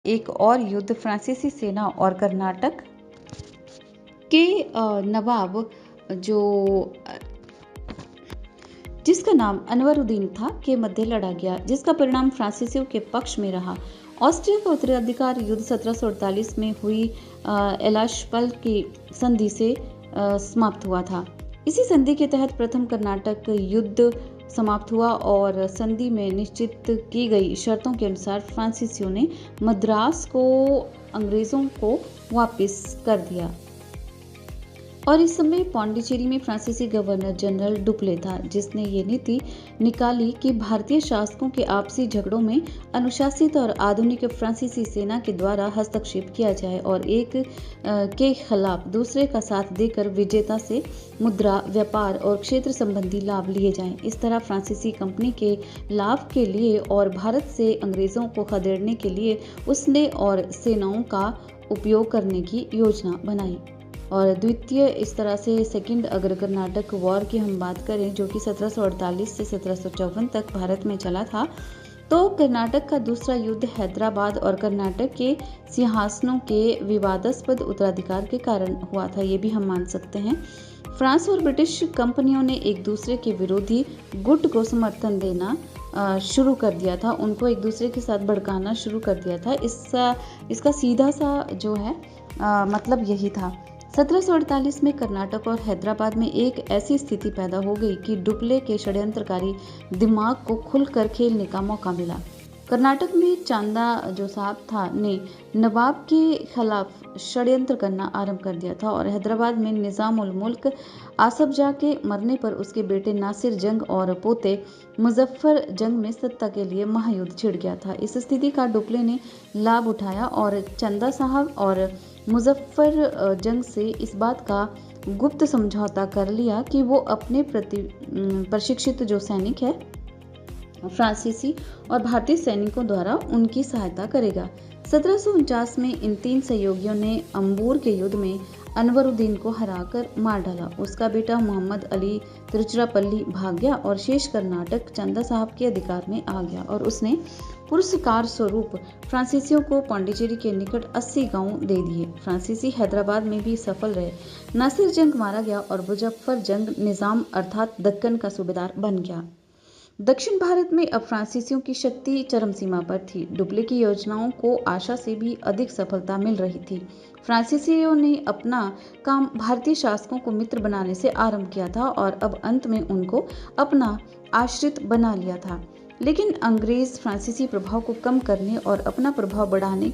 एक और युद्ध फ्रांसीसी सेना और कर्नाटक के नवाब जिसका नाम अनवरुद्दीन था के मध्य लड़ा गया, जिसका परिणाम फ्रांसीसियों के पक्ष में रहा। ऑस्ट्रिया का उत्तराधिकार युद्ध 1748 में हुई एलाशपल की संधि से समाप्त हुआ था। इसी संधि के तहत प्रथम कर्नाटक युद्ध समाप्त हुआ और संधि में निश्चित की गई शर्तों के अनुसार फ्रांसीसियों ने मद्रास को अंग्रेजों को वापस कर दिया और इस समय पौंडीचेरी में फ्रांसीसी गवर्नर जनरल डुप्ले था, जिसने ये नीति निकाली कि भारतीय शासकों के आपसी झगड़ों में अनुशासित और आधुनिक फ्रांसीसी सेना के द्वारा हस्तक्षेप किया जाए और एक के खिलाफ दूसरे का साथ देकर विजेता से मुद्रा, व्यापार और क्षेत्र संबंधी लाभ लिए जाएं। इस तरह फ्रांसीसी कंपनी के लाभ के लिए और भारत से अंग्रेजों को खदेड़ने के लिए उसने और सेनाओं का उपयोग करने की योजना बनाई। और द्वितीय इस तरह से सेकंड अगर कर्नाटक वॉर की हम बात करें, जो कि 1748 से 1754 तक भारत में चला था, तो कर्नाटक का दूसरा युद्ध हैदराबाद और कर्नाटक के सिंहासनों के विवादास्पद उत्तराधिकार के कारण हुआ था, ये भी हम मान सकते हैं। फ्रांस और ब्रिटिश कंपनियों ने एक दूसरे के विरोधी गुट को समर्थन देना शुरू कर दिया था, उनको एक दूसरे के साथ भड़काना शुरू कर दिया था। इसका सीधा सा जो है मतलब यही था। 1748 में कर्नाटक और हैदराबाद में एक ऐसी स्थिति पैदा हो गई कि डुप्ले के षड्यंत्रकारी दिमाग को खुलकर खेलने का मौका मिला। कर्नाटक में चांदा जो साहब था ने नवाब के खिलाफ षड्यंत्र करना आरंभ कर दिया था और हैदराबाद में निजाम उल मुल्क आसफ जाह के मरने पर उसके बेटे नासिर जंग और पोते मुजफ्फर जंग में सत्ता के लिए महायुद्ध छिड़ गया था। इस स्थिति का डुप्ले ने लाभ उठाया और चंदा साहब और मुजफ्फर जंग से इस बात का गुप्त समझौता कर लिया कि वो अपने प्रशिक्षित जो सैनिक है फ्रांसीसी और भारतीय सैनिकों द्वारा उनकी सहायता करेगा। 1749 में इन तीन सहयोगियों ने अंबूर के युद्ध में अनवरुद्दीन को हराकर मार डाला। उसका बेटा मोहम्मद अली तिरुचिरापल्ली भाग गया और शेष कर्नाटक चंदा साहब के अधिकार में आ गया और उसने पुरस्कार स्वरूप फ्रांसीसियों को पौंडीचेरी के निकट 80 गांव दे दिए। फ्रांसीसी हैदराबाद में भी सफल रहे। नासिर जंग मारा गया और मुजफ्फर जंग निजाम अर्थात दक्कन का सूबेदार बन गया। दक्षिण भारत में अब फ्रांसीसियों की शक्ति चरम सीमा पर थी। डुप्ले की योजनाओं को आशा से भी अधिक सफलता मिल रही थी। फ्रांसीसियों ने अपना काम भारतीय शासकों को मित्र बनाने से आरंभ किया था और अब अंत में उनको अपना आश्रित बना लिया था। लेकिन अंग्रेज फ्रांसीसी प्रभाव को कम करने और अपना प्रभाव बढ़ाने